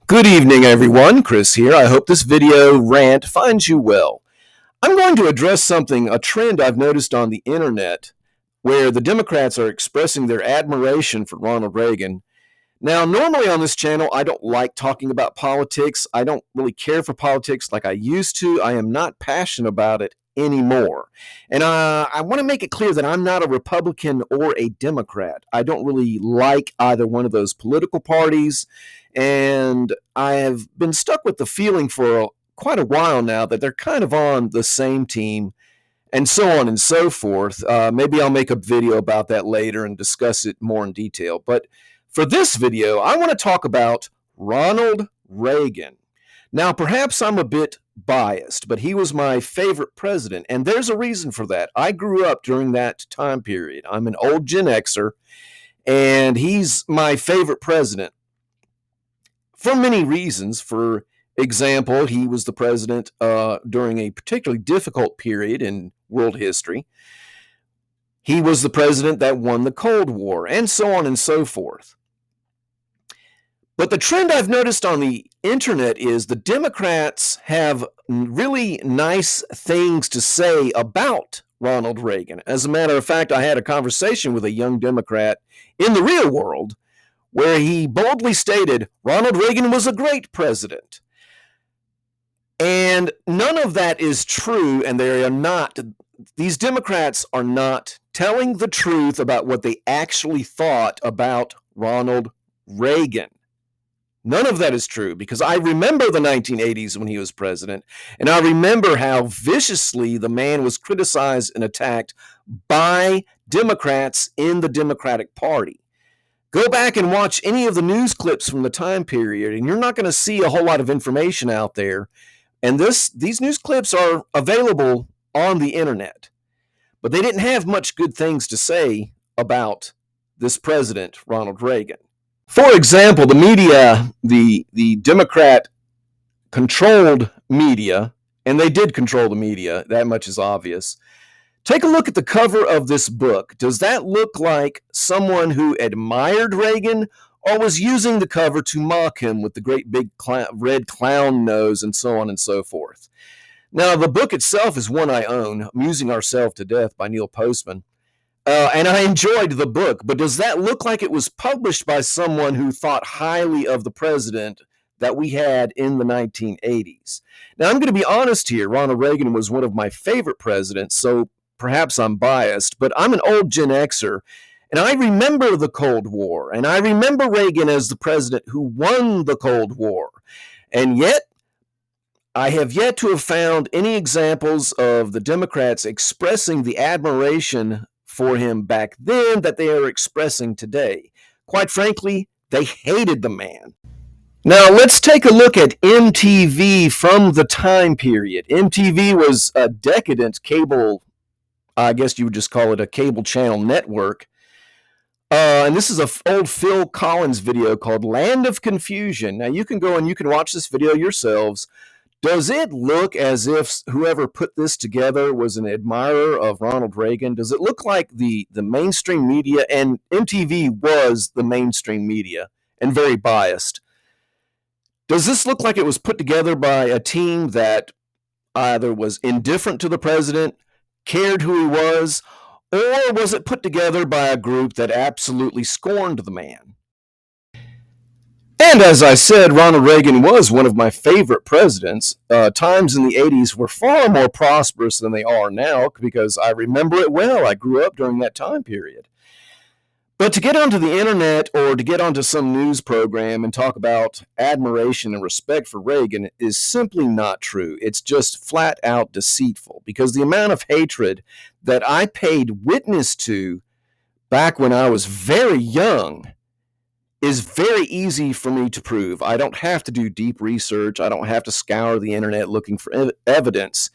Good evening, everyone. Chris here. I hope this video rant finds you well. I'm going to address a trend I've noticed on the internet, where the Democrats are expressing their admiration for Ronald Reagan. Now, normally on this channel, I don't like talking about politics. I don't really care for politics like I used to. I am not passionate about it anymore. And I want to make it clear that I'm not a Republican or a Democrat. I don't really like either one of those political parties. And I have been stuck with the feeling for quite a while now that they're kind of on the same team and so on and so forth. Maybe I'll make a video about that later and discuss it more in detail. But for this video, I want to talk about Ronald Reagan. Now, perhaps I'm a bit biased, but he was my favorite president, and there's a reason for that. I grew up during that time period. I'm an old Gen Xer, and he's my favorite president for many reasons. For example, he was the president during a particularly difficult period in world history. He was the president that won the Cold War, and so on and so forth. But the trend I've noticed on the internet is the Democrats have really nice things to say about Ronald Reagan. As a matter of fact, I had a conversation with a young Democrat in the real world where he boldly stated Ronald Reagan was a great president. And none of that is true, and these Democrats are not telling the truth about what they actually thought about Ronald Reagan. None of that is true, because I remember the 1980s when he was president, and I remember how viciously the man was criticized and attacked by Democrats in the Democratic Party. Go back and watch any of the news clips from the time period, and you're not going to see a whole lot of information out there. And these news clips are available on the internet. But they didn't have much good things to say about this president, Ronald Reagan. For example, the media, the Democrat-controlled media, and they did control the media, that much is obvious. Take a look at the cover of this book. Does that look like someone who admired Reagan or was using the cover to mock him with the great big red clown nose and so on and so forth? Now, the book itself is one I own, Amusing Ourselves to Death by Neil Postman. And I enjoyed the book, but does that look like it was published by someone who thought highly of the president that we had in the 1980s? Now, I'm going to be honest here. Ronald Reagan was one of my favorite presidents, so perhaps I'm biased, but I'm an old Gen Xer, and I remember the Cold War, and I remember Reagan as the president who won the Cold War. And yet, I have yet to have found any examples of the Democrats expressing the admiration for him back then that they are expressing today. Quite frankly, they hated the man. Now, let's take a look at MTV from the time period. MTV was a decadent cable, I guess you would just call it a cable channel network. And this is an old Phil Collins video called Land of Confusion. Now, you can go and you can watch this video yourselves. Does it look as if whoever put this together was an admirer of Ronald Reagan? Does it look like the mainstream media, and MTV was the mainstream media and very biased? Does this look like it was put together by a team that either was indifferent to the president, cared who he was, or was it put together by a group that absolutely scorned the man? And as I said, Ronald Reagan was one of my favorite presidents. Times in the 80s were far more prosperous than they are now, because I remember it well. I grew up during that time period. But to get onto the internet or to get onto some news program and talk about admiration and respect for Reagan is simply not true. It's just flat out deceitful, because the amount of hatred that I paid witness to back when I was very young is very easy for me to prove. I don't have to do deep research. I don't have to scour the internet looking for evidence.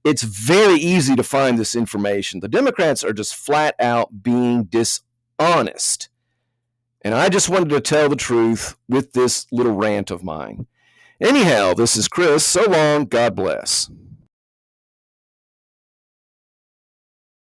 It's very easy to find this information. The Democrats are just flat out being dishonest. And I just wanted to tell the truth with this little rant of mine. Anyhow, this is Chris. So long. God bless.